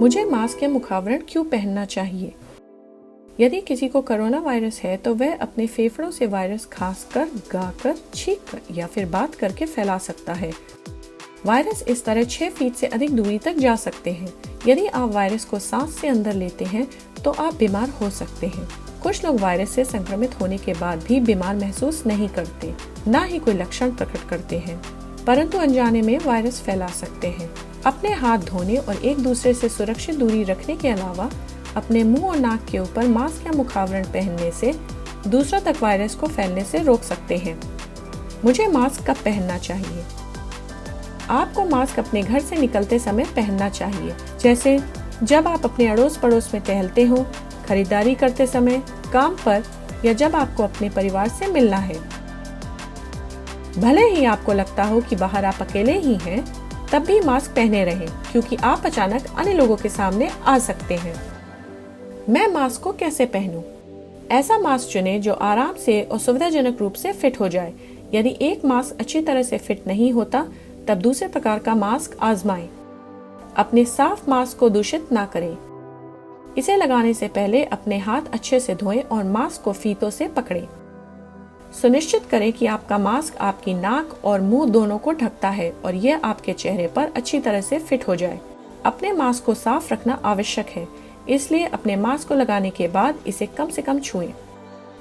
मुझे मास्क या मुखावरण क्यों पहनना चाहिए? यदि किसी को कोरोना वायरस है तो वह अपने फेफड़ों से वायरस खांसकर, गाकर, छींककर या फिर बात करके फैला सकता है। वायरस इस तरह 6 फीट से अधिक दूरी तक जा सकते हैं। यदि आप वायरस को सांस से अंदर लेते हैं तो आप बीमार हो सकते हैं। कुछ लोग वायरस से संक्रमित होने के बाद भी बीमार महसूस नहीं करते, न ही कोई लक्षण प्रकट करते हैं, परंतु अनजाने में वायरस फैला सकते हैं। अपने हाथ धोने और एक दूसरे से सुरक्षित दूरी रखने के अलावा अपने मुंह और नाक के ऊपर मास्क या मुखावरण पहनने से दूसरों तक वायरस को फैलने से रोक सकते हैं। मुझे मास्क कब पहनना चाहिए? आपको मास्क अपने घर से निकलते समय पहनना चाहिए, जैसे जब आप अपने अड़ोस पड़ोस में टहलते हो, खरीदारी करते समय, काम पर या जब आपको अपने परिवार से मिलना है। भले ही आपको लगता हो कि बाहर आप अकेले ही हैं, तब भी मास्क पहने रहें, क्योंकि आप अचानक अन्य लोगों के सामने आ सकते हैं। मैं मास्क को कैसे पहनूं? ऐसा मास्क चुनें जो आराम से और सुविधाजनक रूप से फिट हो जाए। यदि एक मास्क अच्छी तरह से फिट नहीं होता, तब दूसरे प्रकार का मास्क आजमाएं। अपने साफ मास्क को दूषित ना करें। इसे लगाने से पहले अपने हाथ अच्छे से धोएं और मास्क को फीतों से पकड़ें। सुनिश्चित करें कि आपका मास्क आपकी नाक और मुंह दोनों को ढकता है और यह आपके चेहरे पर अच्छी तरह से फिट हो जाए। अपने मास्क को साफ रखना आवश्यक है, इसलिए अपने मास्क को लगाने के बाद इसे कम से कम छुएं।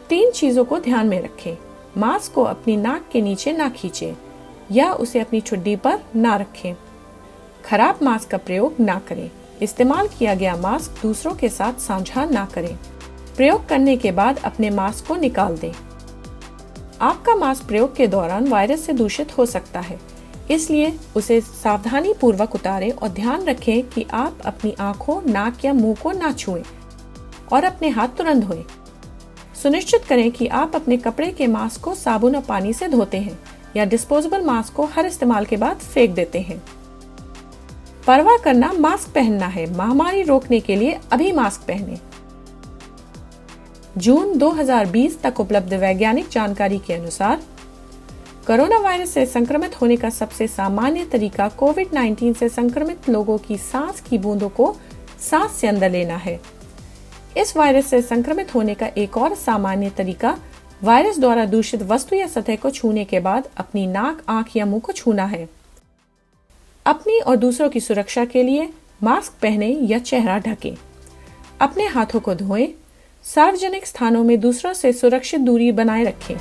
3 चीजों को ध्यान में रखें। मास्क को अपनी नाक के नीचे ना खींचें या उसे अपनी ठुड्डी पर ना रखें। खराब मास्क का प्रयोग ना करें। इस्तेमाल किया गया मास्क दूसरों के साथ साझा ना करें। प्रयोग करने के बाद अपने मास्क को निकाल दें। आपका मास्क प्रयोग के दौरान वायरस से दूषित हो सकता है, इसलिए उसे सावधानी पूर्वक उतारें और ध्यान रखें कि आप अपनी आंखों, नाक या मुंह को ना छुएं और अपने हाथ तुरंत धोएं। सुनिश्चित करें कि आप अपने कपड़े के मास्क को साबुन और पानी से धोते हैं या डिस्पोजेबल मास्क को हर इस्तेमाल के बाद फेंक देते हैं। परवाह करना मास्क पहनना है। महामारी रोकने के लिए अभी मास्क पहनें। जून 2020 तक उपलब्ध वैज्ञानिक जानकारी के अनुसार कोरोना वायरस से संक्रमित होने का सबसे सामान्य तरीका कोविड-19 से संक्रमित लोगों की सांस की बूंदों को सांस से अंदर लेना है। इस वायरस से संक्रमित होने का एक और सामान्य तरीका वायरस द्वारा दूषित वस्तु या सतह को छूने के बाद अपनी नाक, आंख या मुंह को छूना है। अपनी और दूसरों की सुरक्षा के लिए मास्क पहनें या चेहरा ढकें। अपने हाथों को धोएं। सार्वजनिक स्थानों में दूसरों से सुरक्षित दूरी बनाए रखें।